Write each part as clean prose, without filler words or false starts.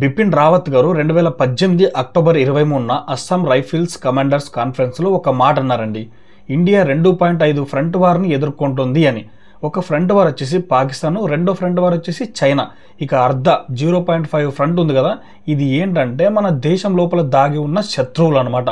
బిపిన్ రావత్ గారు 2018 October 23న Assam rifles commanders కాన్ఫరెన్స్లో ఒక మాట అన్నారండి. ఇండియా 2.5 ఫ్రంట్ వార్ని ఎదుర్కొంటుంది అని. ఒక ఫ్రంట్ వార్ వచ్చేసి పాకిస్తాన్, రెండో ఫ్రంట్ వార్ వచ్చేసి చైనా. ఇక 0.5 ఫ్రంట్ ఉంది కదా, ఇది ఏంటంటే మన దేశం లోపల దాగి ఉన్న శత్రువులు అనమాట.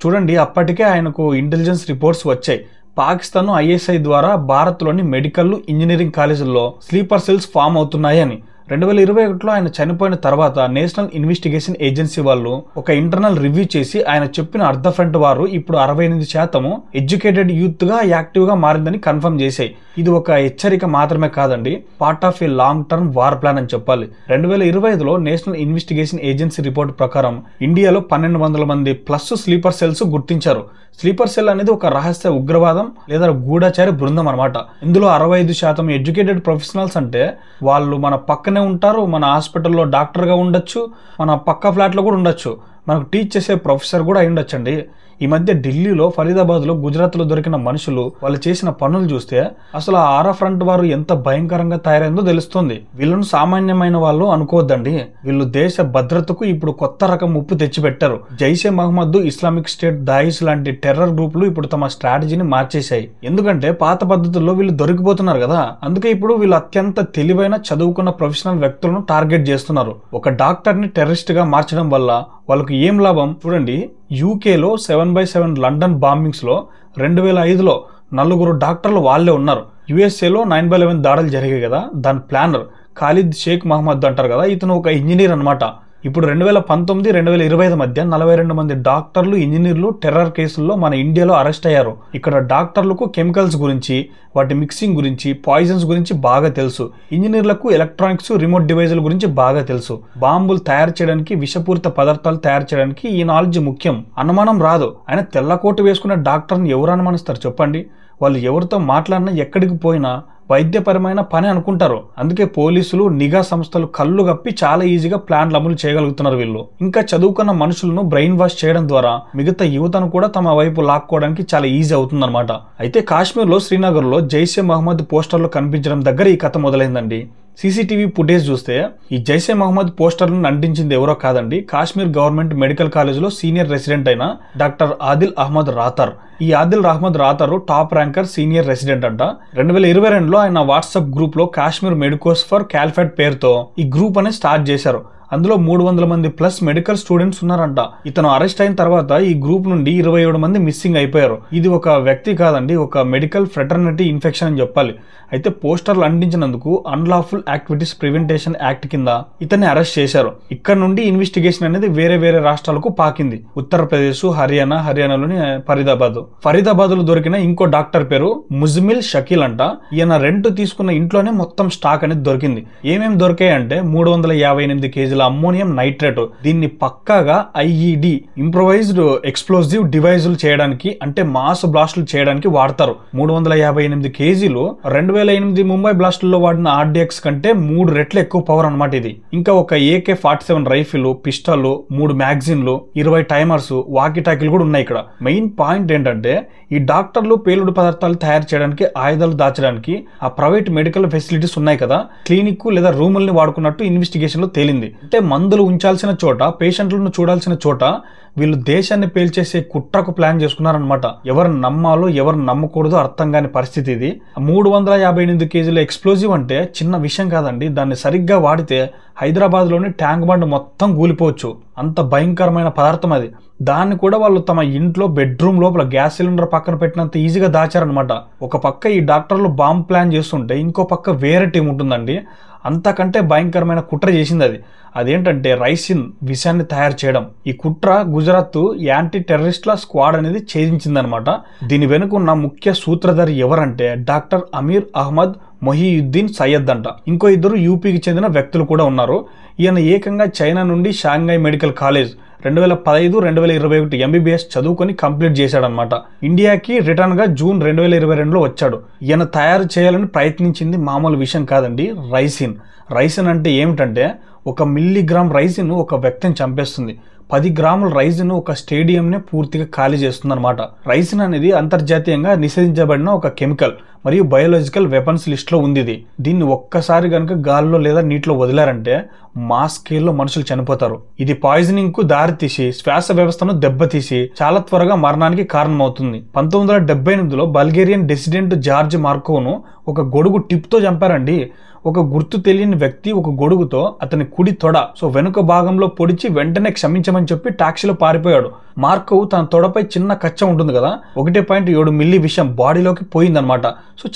చూడండి, అప్పటికే ఆయనకు ఇంటెలిజెన్స్ రిపోర్ట్స్ వచ్చాయి. పాకిస్తాన్ ఐఎస్ఐ ద్వారా భారత్లోని మెడికల్, ఇంజనీరింగ్ కాలేజీల్లో స్లీపర్ సెల్స్ ఫామ్ అవుతున్నాయి అని. 2021లో ఆయన చనిపోయిన తర్వాత నేషనల్ ఇన్వెస్టిగేషన్ ఏజెన్సీ వాళ్ళు ఒక ఇంటర్నల్ రివ్యూ చేసి ఆయన చెప్పిన అర్ధ ఫ్రంట్ వారు ఇప్పుడు 68% ఎడ్యుకేటెడ్ యూత్ గా యాక్టివ్ గా మారిందని కన్ఫర్మ్ చేశాయి. ఇది ఒక హెచ్చరిక మాత్రమే కాదండి, part of a long term war plan అని చెప్పాలి. 2025లో నేషనల్ ఇన్వెస్టిగేషన్ ఏజెన్సీ రిపోర్ట్ ప్రకారం ఇండియాలో 1200 మంది ప్లస్ స్లీపర్ సెల్స్ గుర్తించారు. స్లీపర్ సెల్ అనేది ఒక రహస్య ఉగ్రవాదం లేదా గూఢచారి బృందం అనమాట. ఇందులో 65% ఎడ్యుకేటెడ్ ప్రొఫెషనల్స్ అంటే వాళ్ళు మన పక్కనే ఉంటారు, మన హాస్పిటల్లో డాక్టర్గా ఉండొచ్చు, మన పక్క ఫ్లాట్లో కూడా ఉండొచ్చు, మనకు టీచ్ చేసే ప్రొఫెసర్ కూడా అయి ఉండొచ్చండి. ఈ మధ్య ఢిల్లీలో, ఫరీదాబాద్లో, గుజరాత్లో దొరికిన మనుషులు వాళ్ళు చేసిన పనులు చూస్తే అసలు ఆ ఆరా ఫ్రంట్ వారు ఎంత భయంకరంగా తయారైందో తెలుస్తుంది. వీళ్ళను సామాన్యమైన వాళ్ళు అనుకోవద్దండి. వీళ్ళు దేశ భద్రతకు ఇప్పుడు కొత్త రకం ముప్పు తెచ్చిపెట్టారు. జైషే మహమ్మద్, ఇస్లామిక్ స్టేట్, దాయిష్ లాంటి టెర్రర్ గ్రూపులు ఇప్పుడు తమ స్ట్రాటజీని మార్చేశాయి. ఎందుకంటే పాత పద్ధతుల్లో వీళ్ళు దొరికిపోతున్నారు కదా, అందుకే ఇప్పుడు వీళ్ళు అత్యంత తెలివైన, చదువుకున్న ప్రొఫెషనల్ వ్యక్తులను టార్గెట్ చేస్తున్నారు. ఒక డాక్టర్ని టెర్రరిస్ట్ గా మార్చడం వల్ల వాళ్ళకు ఏం లాభం? చూడండి, యూకేలో 7/7 లండన్ బాంబింగ్స్లో 2005లో 4 డాక్టర్లు వాళ్ళే ఉన్నారు. యుఎస్ఏలో 9/11 దాడులు జరిగాయి కదా, దాని ప్లానర్ ఖాలిద్ షేక్ మహమ్మద్ అంటారు కదా, ఇతను ఒక ఇంజనీర్ అనమాట. ఇప్పుడు 2019, 2025 మధ్య 42 మంది డాక్టర్లు, ఇంజనీర్లు టెర్రర్ కేసుల్లో మన ఇండియాలో అరెస్ట్ అయ్యారు. ఇక్కడ డాక్టర్లకు కెమికల్స్ గురించి, వాటి మిక్సింగ్ గురించి, పాయిజన్స్ గురించి బాగా తెలుసు. ఇంజనీర్లకు ఎలక్ట్రానిక్స్, రిమోట్ డివైజుల గురించి బాగా తెలుసు. బాంబులు తయారు చేయడానికి, విషపూరిత పదార్థాలు తయారు చేయడానికి ఈ నాలెడ్జ్ ముఖ్యం. అనుమానం రాదు. ఆయన తెల్లకోటు వేసుకున్న డాక్టర్ని ఎవరు అనుమానిస్తారు చెప్పండి? వాళ్ళు ఎవరితో మాట్లాడినా, ఎక్కడికి పోయినా వైద్యపరమైన పని అనుకుంటారు. అందుకే పోలీసులు, నిఘా సంస్థలు కళ్ళు కప్పి చాలా ఈజీగా ప్లాన్లు అమలు చేయగలుగుతున్నారు వీళ్ళు. ఇంకా చదువుకున్న మనుషులను బ్రెయిన్ వాష్ చేయడం ద్వారా మిగతా యువతను కూడా తమ వైపు లాక్కోవడానికి చాలా ఈజీ అవుతుందన్నమాట. అయితే కాశ్మీర్లో, శ్రీనగర్లో జైషే మహమ్మద్ పోస్టర్లు కనిపించడం దగ్గర ఈ కథ మొదలైందండి. సీసీటీవీ ఫుటేజ్ చూస్తే ఈ జైషే మహమ్మద్ పోస్టర్లను అంటించింది ఎవరో కాదండి, కాశ్మీర్ గవర్నమెంట్ మెడికల్ కాలేజ్లో సీనియర్ రెసిడెంట్ అయిన డాక్టర్ ఆదిల్ అహ్మద్ రాతర్. ఈ Adil Ahmad Rather top ranker senior resident అంట. 2022లో ఆయన వాట్సాప్ గ్రూప్ లో కాశ్మీర్ మెడికోస్ ఫర్ క్యాలిఫేట్ పేరుతో ఈ గ్రూప్ అనేది స్టార్ట్ చేశారు. అందులో 300 మంది ప్లస్ మెడికల్ స్టూడెంట్స్ ఉన్నారంట. ఇతను అరెస్ట్ అయిన తర్వాత ఈ గ్రూప్ నుండి 27 మంది మిస్సింగ్ అయిపోయారు. ఇది ఒక వ్యక్తి కాదండి, ఒక మెడికల్ ఫ్రెటర్నిటీ ఇన్ఫెక్షన్ అని చెప్పాలి. అయితే పోస్టర్లు అంటించినందుకు అన్లాఫుల్ యాక్టివిటీస్ ప్రివెంటేషన్ యాక్ట్ కింద ఇతన్ని అరెస్ట్ చేశారు. ఇక్కడ నుండి ఇన్వెస్టిగేషన్ అనేది వేరే వేరే రాష్ట్రాలకు పాకింది. ఉత్తరప్రదేశ్, హర్యానాలోని ఫరీదాబాద్ లో దొరికిన ఇంకో డాక్టర్ పేరు ముజ్మిల్ షకీల్ అంట. ఈయన రెంట్ తీసుకున్న ఇంట్లోనే మొత్తం స్టాక్ అనేది దొరికింది. ఏమేమి దొరికాయి అంటే 358 కేజీల అమ్మోనియం నైట్రేట్. దీన్ని పక్కాగా ఐఈడి, ఇంప్రొవైజ్డ్ ఎక్స్ప్లోజివ్ డివైజులు చేయడానికి, అంటే మాస్ బ్లాస్టులు చేయడానికి వాడతారు. 358 కేజీలు 2008 ముంబై బ్లాస్టుల్లో వాడిన ఆర్డిఎక్స్ కంటే 3 రెట్లు ఎక్కువ పవర్ అనమాట ఇది. ఇంకా ఒక AK-47 రైఫిల్, పిస్టల్, 3 మ్యాగజైన్లు, 20 టైమర్స్, వాకీటాకీలు కూడా ఉన్నాయి. ఇక్కడ మెయిన్ పాయింట్ ఏంటంటే ఈ డాక్టర్లు పేలుడు పదార్థాలు తయారు చేయడానికి, ఆయుధాలు దాచడానికి ఆ ప్రైవేట్ మెడికల్ ఫెసిలిటీస్ ఉన్నాయి కదా, క్లినిక్ లేదా రూముల్ని వాడుకున్నట్టు ఇన్వెస్టిగేషన్ లో తేలింది. అంటే మందులు ఉంచాల్సిన చోట, పేషెంట్లను చూడాల్సిన చోట వీళ్ళు దేశాన్ని పేల్చేసే కుట్రకు ప్లాన్ చేసుకున్నారనమాట. ఎవరు నమ్మాలో ఎవరు నమ్మకూడదో అర్థం కాని పరిస్థితి ఇది. 358 కేజీల ఎక్స్ప్లోజివ్ అంటే చిన్న విషయం కాదండి. దాన్ని సరిగ్గా వాడితే హైదరాబాద్లోని ట్యాంక్ బండ్ మొత్తం కూలిపోవచ్చు. అంత భయంకరమైన పదార్థం అది. దాన్ని కూడా వాళ్ళు తమ ఇంట్లో బెడ్రూమ్ లోపల గ్యాస్ సిలిండర్ పక్కన పెట్టినంత ఈజీగా దాచారనమాట. ఒక పక్క ఈ డాక్టర్లు బాంబ్ ప్లాన్ చేస్తుంటే ఇంకో పక్క వేరే టీం ఉంటుందండి. అంతకంటే భయంకరమైన కుట్ర చేసింది అది. అదేంటంటే రైసిన్ విషయాన్ని తయారు చేయడం. ఈ కుట్ర గుజరాత్ యాంటీ టెర్రరిస్ట్ల స్క్వాడ్ అనేది ఛేదించిందనమాట. దీని వెనుకున్న ముఖ్య సూత్రధారి ఎవరంటే డాక్టర్ అమీర్ అహ్మద్ మొహియుద్దీన్ సయ్యద్ అంట. ఇంకో 2 యూపీకి చెందిన వ్యక్తులు కూడా ఉన్నారు. ఈయన ఏకంగా చైనా నుండి షాంఘై మెడికల్ కాలేజ్ 2015, 2021 ఎంబీబీఎస్ చదువుకొని కంప్లీట్ చేశాడనమాట. ఇండియాకి రిటర్న్ గా జూన్ 2022లో వచ్చాడు. ఈయన తయారు చేయాలని ప్రయత్నించింది మామూలు విషయం కాదండి, రైసిన్. రైసిన్ అంటే ఏమిటంటే 1 మిల్లీగ్రామ్ రైసిన్ ఒక వ్యక్తిని చంపేస్తుంది. 10 గ్రాముల రైజిన్ ఒక స్టేడియంనే పూర్తిగా ఖాళీ చేస్తుందన్నమాట. రైజిన్ అనేది అంతర్జాతీయంగా నిషేధించబడిన ఒక కెమికల్ మరియు బయోలాజికల్ వెపన్స్ లిస్ట్లో ఉంది ఇది. దీన్ని ఒక్కసారి కనుక గాల్లో లేదా నీటిలో వదిలారంటే మాస్ స్కేల్లో మనుషులు చనిపోతారు. ఇది పాయిజనింగ్ కు దారితీసి శ్వాస వ్యవస్థను దెబ్బతీసి చాలా త్వరగా మరణానికి కారణమవుతుంది. 1978లో బల్గేరియన్ డిసిడెంట్ జార్జ్ మార్కోవ్ను ఒక గొడుగు టిప్ తో చంపారండి. ఒక గుర్తు తెలియని వ్యక్తి ఒక గొడుగుతో అతని కుడి తొడ వెనుక భాగంలో పొడిచి వెంటనే క్షమించమని చెప్పి టాక్సీలో పారిపోయాడు. మార్కోవ్ తన తొడపై చిన్న కచ్చ ఉంటుంది కదా, 1.7 మిల్లీ విషం బాడీలోకి పోయిందనమాట.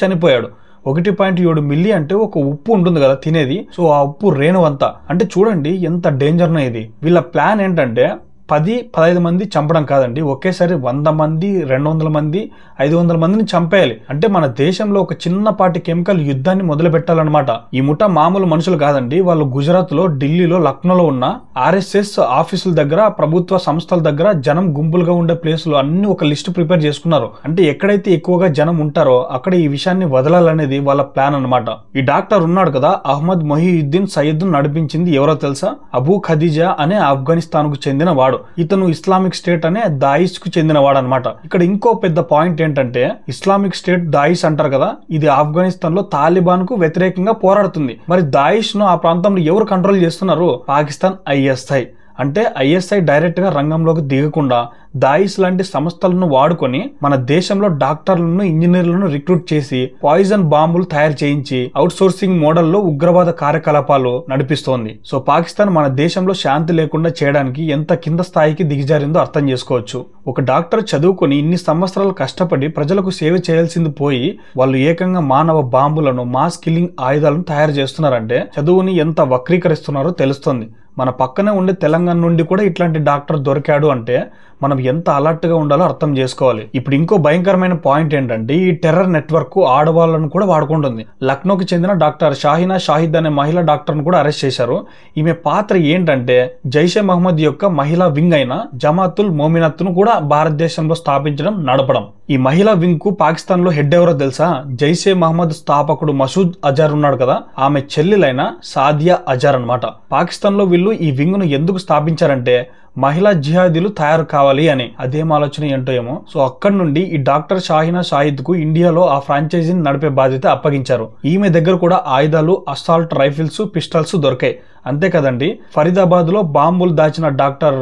చనిపోయాడు. 1.7 మిల్లీ అంటే ఒక ఉప్పు ఉంటుంది కదా తినేది, ఆ ఉప్పు రేణు అంతా. అంటే చూడండి ఎంత డేంజర్నో ఇది. వీళ్ళ ప్లాన్ ఏంటంటే 10-15 మంది చంపడం కాదండి, ఒకేసారి 100 మంది 200 మంది 500 మందిని చంపేయాలి. అంటే మన దేశంలో ఒక చిన్నపాటి కెమికల్ యుద్ధాన్ని మొదలు పెట్టాలన్నమాట. ఈ ముఠా మామూలు మనుషులు కాదండి. వాళ్ళు గుజరాత్ లో, ఢిల్లీలో, లక్నోలో ఉన్న RSS ఆఫీసుల దగ్గర, ప్రభుత్వ సంస్థల దగ్గర జనం గుంపులుగా ఉండే ప్లేసులు అన్ని ఒక లిస్ట్ ప్రిపేర్ చేసుకున్నారు. అంటే ఎక్కడైతే ఎక్కువగా జనం ఉంటారో అక్కడ ఈ విషయాన్ని వదలాలనేది వాళ్ళ ప్లాన్ అన్నమాట. ఈ డాక్టర్ ఉన్నాడు కదా, అహ్మద్ మొహియుద్దీన్ సయ్యద్ నడిపించింది ఎవరో తెలుసా? అబూ ఖదీజా అనే ఆఫ్ఘనిస్తాన్ కు చెందిన వాడు. ఇతను ఇస్లామిక్ స్టేట్ అనే దాయిష్ కు చెందినవాడు అనమాట. ఇక్కడ ఇంకో పెద్ద పాయింట్ ఏంటంటే, ఇస్లామిక్ స్టేట్ దాయిష్ అంటారు కదా, ఇది ఆఫ్ఘనిస్తాన్ లో తాలిబాన్ కు వ్యతిరేకంగా పోరాడుతుంది. మరి దాయిష్ ను ఆ ప్రాంతంలో ఎవరు కంట్రోల్ చేస్తున్నారు? పాకిస్తాన్ ISI. అంటే ISI డైరెక్ట్ గా రంగంలోకి దిగకుండా దాయిష్ లాంటి సంస్థలను వాడుకొని మన దేశంలో డాక్టర్లను, ఇంజనీర్లను రిక్రూట్ చేసి పాయిజన్ బాంబులు తయారు చేయించి అవుట్ సోర్సింగ్ మోడల్లో ఉగ్రవాద కార్యకలాపాలు నడిపిస్తోంది. పాకిస్తాన్ మన దేశంలో శాంతి లేకుండా చేయడానికి ఎంత కింద స్థాయికి దిగజారిందో అర్థం చేసుకోవచ్చు. ఒక డాక్టర్ చదువుకొని ఇన్ని సంవత్సరాలు కష్టపడి ప్రజలకు సేవ చేయాల్సింది పోయి వాళ్ళు ఏకంగా మానవ బాంబులను, మాస్ కిల్లింగ్ ఆయుధాలను తయారు చేస్తున్నారంటే చదువుని ఎంత వక్రీకరిస్తున్నారో తెలుస్తుంది. మన పక్కనే ఉండే తెలంగాణ నుండి కూడా ఇట్లాంటి డాక్టర్ దొరికాడు అంటే మనం ఎంత అలర్ట్ గా ఉండాలో అర్థం చేసుకోవాలి. ఇప్పుడు ఇంకో భయంకరమైన పాయింట్ ఏంటంటే, ఈ టెర్రర్ నెట్వర్క్ ఆడవాళ్లను కూడా వాడుకుంటుంది. లక్నోకి చెందిన డాక్టర్ షాహినా షాహిద్ అనే మహిళా డాక్టర్ ను కూడా అరెస్ట్ చేశారు. ఈమె పాత్ర ఏంటంటే, జైషే మహమ్మద్ యొక్క మహిళా వింగ్ అయిన జమాతుల్ మోమినత్ ను కూడా భారతదేశంలో స్థాపించడం, నడపడం. ఈ మహిళా వింగ్ కు పాకిస్తాన్ లో హెడ్ ఎవరో తెలుసా? జైషే మహమ్మద్ స్థాపకుడు మసూద్ అజార్ ఉన్నాడు కదా, ఆమె చెల్లెలైన సాదియా అజార్ అన్నమాట. పాకిస్తాన్ లో వీళ్ళు ఈ వింగ్ ను ఎందుకు స్థాపించారంటే మహిళా జిహాదీలు తయారు కావాలి అని. అదేం ఆలోచన ఏంటో ఏమో. అక్కడి నుండి ఈ డాక్టర్ షాహినా షాహిద్ కు ఇండియాలో ఆ ఫ్రాంచైజీని నడిపే బాధ్యత అప్పగించారు. ఈమె దగ్గర కూడా ఆయుధాలు, అసాల్ట్ రైఫిల్స్, పిస్టల్స్ దొరికాయి. అంతే కదండి, ఫరీదాబాద్ లో బాంబులు దాచిన డాక్టర్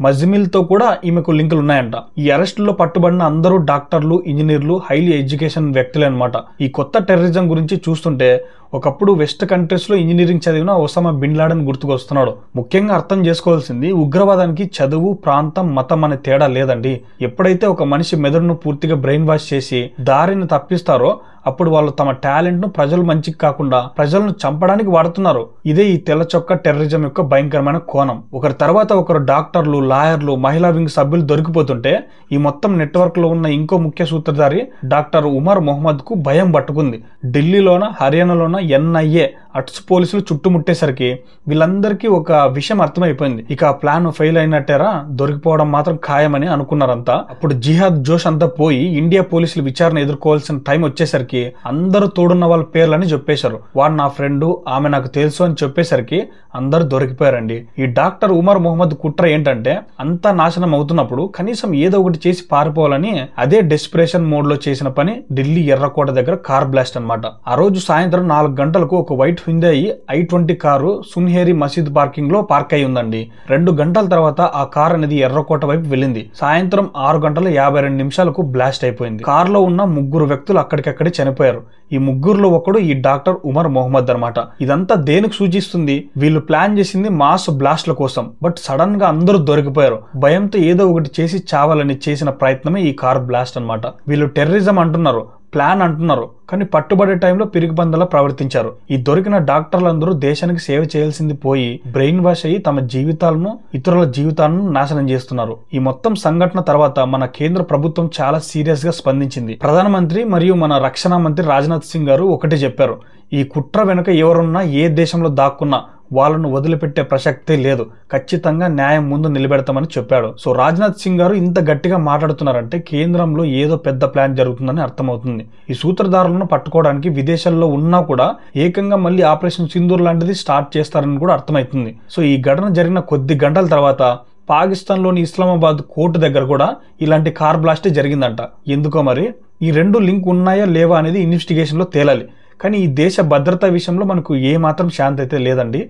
మజ్మిల్ తో కూడా ఈమెకు లింకులు ఉన్నాయంట. ఈ అరెస్టుల్లో పట్టుబడిన అందరూ డాక్టర్లు, ఇంజనీర్లు, హైలీ ఎడ్యుకేషన్ వ్యక్తులే అనమాట. ఈ కొత్త టెర్రరిజం గురించి చూస్తుంటే ఒకప్పుడు వెస్ట్ కంట్రీస్ లో ఇంజనీరింగ్ చదివిన ఒసామా బిన్ లాడెన్ గుర్తుకొస్తున్నాడు. ముఖ్యంగా అర్థం చేసుకోవాల్సింది, ఉగ్రవాదానికి చదువు, ప్రాంతం, మతం అనే తేడా లేదండి. ఎప్పుడైతే ఒక మనిషి మెదడును పూర్తిగా బ్రెయిన్ వాష్ చేసి దారిని తప్పిస్తారో అప్పుడు వాళ్ళు తమ టాలెంట్ ను ప్రజలు మంచికి కాకుండా ప్రజలను చంపడానికి వాడుతున్నారు. ఇదే ఈ తెల్ల చొక్క టెర్రరిజం యొక్క భయంకరమైన కోణం. ఒకరి తర్వాత ఒకరు డాక్టర్లు, లాయర్లు, మహిళా వింగ్ సభ్యులు దొరికిపోతుంటే ఈ మొత్తం నెట్వర్క్ లో ఉన్న ఇంకో ముఖ్య సూత్రధారి డాక్టర్ ఉమర్ మొహమ్మద్ కు భయం పట్టుకుంది. ఢిల్లీలోన, హర్యానాలోన NIA అట్స్ పోలీసులు చుట్టుముట్టేసరికి వీళ్ళందరికీ ఒక విషయం అర్థమైపోయింది. ఇక ఆ ప్లాన్ ఫెయిల్ అయినట్టేరా, దొరికిపోవడం మాత్రం ఖాయమని అనుకున్నారంతా. అప్పుడు జిహాద్ జోష్ అంతా పోయి ఇండియా పోలీసులు విచారణ ఎదుర్కోవాల్సిన టైం వచ్చేసరికి అందరూ తోడున్న వాళ్ళ పేర్లని చెప్పేశారు. వాడు నా ఫ్రెండ్, ఆమె నాకు తెలుసు అని చెప్పేసరికి అందరూ దొరికిపోయారండి. ఈ డాక్టర్ ఉమర్ మొహమ్మద్ కుట్ర ఏంటంటే, అంతా నాశనం అవుతున్నప్పుడు కనీసం ఏదో ఒకటి చేసి పారిపోవాలని అదే డెస్పిరేషన్ మోడ్ లో చేసిన పని ఢిల్లీ ఎర్రకోట దగ్గర కార్ బ్లాస్ట్ అన్నమాట. ఆ రోజు సాయంత్రం 4 గంటలకు ఒక వైట్ హ్యుందాయ్ i20 కారు సున్హేరి మసీద్ పార్కింగ్ లో పార్క్ అయి ఉందండి. 2 గంటల తర్వాత ఆ కార్ అనేది ఎర్రకోట వైపు వెళ్ళింది. సాయంత్రం 6:52 బ్లాస్ట్ అయిపోయింది. కార్ లో ఉన్న 3 వ్యక్తులు అక్కడికక్కడే చనిపోయారు. ఈ 3లో ఒకడు ఈ డాక్టర్ ఉమర్ మొహమ్మద్ అన్నమాట. ఇదంతా దేనికి సూచిస్తుంది? వీళ్ళు ప్లాన్ చేసింది మాస్ బ్లాస్ట్ల కోసం. బట్ సడన్ గా అందరూ దొరికిపోయారు. భయంతో ఏదో ఒకటి చేసి చావాలని చేసిన ప్రయత్నమే ఈ కార్ బ్లాస్ట్ అన్నమాట. వీళ్ళు టెర్రరిజం అంటున్నారు, ప్లాన్ అంటున్నారు, కానీ పట్టుబడే టైంలో పిరిగిబందలా ప్రవర్తించారు. ఈ దొరికిన డాక్టర్లందరూ దేశానికి సేవ చేయాల్సింది పోయి బ్రెయిన్ వాష్ అయ్యి తమ జీవితాలను, ఇతరుల జీవితాలను నాశనం చేస్తున్నారు. ఈ మొత్తం సంఘటన తర్వాత మన కేంద్ర ప్రభుత్వం చాలా సీరియస్ గా స్పందించింది. ప్రధానమంత్రి మరియు మన రక్షణ మంత్రి రాజ్నాథ్ సింగ్ గారు ఒకటే చెప్పారు, ఈ కుట్ర వెనుక ఎవరున్నా, ఏ దేశంలో దాక్కున్నా వాళ్ళను వదిలిపెట్టే ప్రసక్తే లేదు, ఖచ్చితంగా న్యాయం ముందు నిలబెడతామని చెప్పాడు. రాజ్నాథ్ సింగ్ గారు ఇంత గట్టిగా మాట్లాడుతున్నారంటే కేంద్రంలో ఏదో పెద్ద ప్లాన్ జరుగుతుందని అర్థమవుతుంది. ఈ సూత్రధారులను పట్టుకోవడానికి విదేశాల్లో ఉన్నా కూడా ఏకంగా మళ్ళీ ఆపరేషన్ సింధూర్ లాంటిది స్టార్ట్ చేస్తారని కూడా అర్థమవుతుంది. ఈ ఘటన జరిగిన కొద్ది గంటల తర్వాత పాకిస్తాన్లోని ఇస్లామాబాద్ కోర్టు దగ్గర కూడా ఇలాంటి కార్ బ్లాస్టే జరిగిందంట. ఎందుకో మరి ఈ రెండు లింక్ ఉన్నాయా లేవా అనేది ఇన్వెస్టిగేషన్లో తేలాలి. కానీ ఈ దేశ భద్రతా విషయంలో మనకు ఏమాత్రం శాంతి అయితే లేదండి.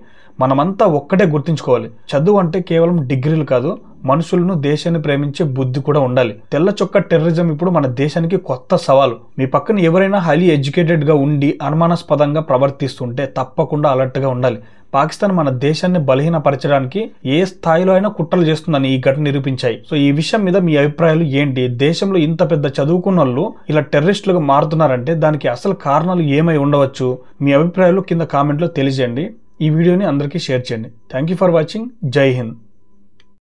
మనమంతా ఒక్కటే గుర్తుంచుకోవాలి, చదువు అంటే కేవలం డిగ్రీలు కాదు, మనుషులను దేశాన్ని ప్రేమించే బుద్ధి కూడా ఉండాలి. తెల్ల చొక్క టెర్రరిజం ఇప్పుడు మన దేశానికి కొత్త సవాలు. మీ పక్కన ఎవరైనా హైలీ ఎడ్యుకేటెడ్గా ఉండి అనుమానాస్పదంగా ప్రవర్తిస్తుంటే తప్పకుండా అలర్ట్గా ఉండాలి. పాకిస్తాన్ మన దేశాన్ని బలహీనపరచడానికి ఏ స్థాయిలో అయినా కుట్రలు చేస్తుందని ఈ ఘటన నిరూపించాయి. సో ఈ విషయం మీద మీ అభిప్రాయాలు ఏంటి? దేశంలో ఇంత పెద్ద చదువుకున్న వాళ్ళు ఇలా టెర్రరిస్టులుగా మారుతున్నారంటే దానికి అసలు కారణాలు ఏమై ఉండవచ్చు? మీ అభిప్రాయాలు కింద కామెంట్లో తెలియజేయండి. ఈ వీడియోని అందరికీ షేర్ చేయండి. Thank you for watching. జై హింద్.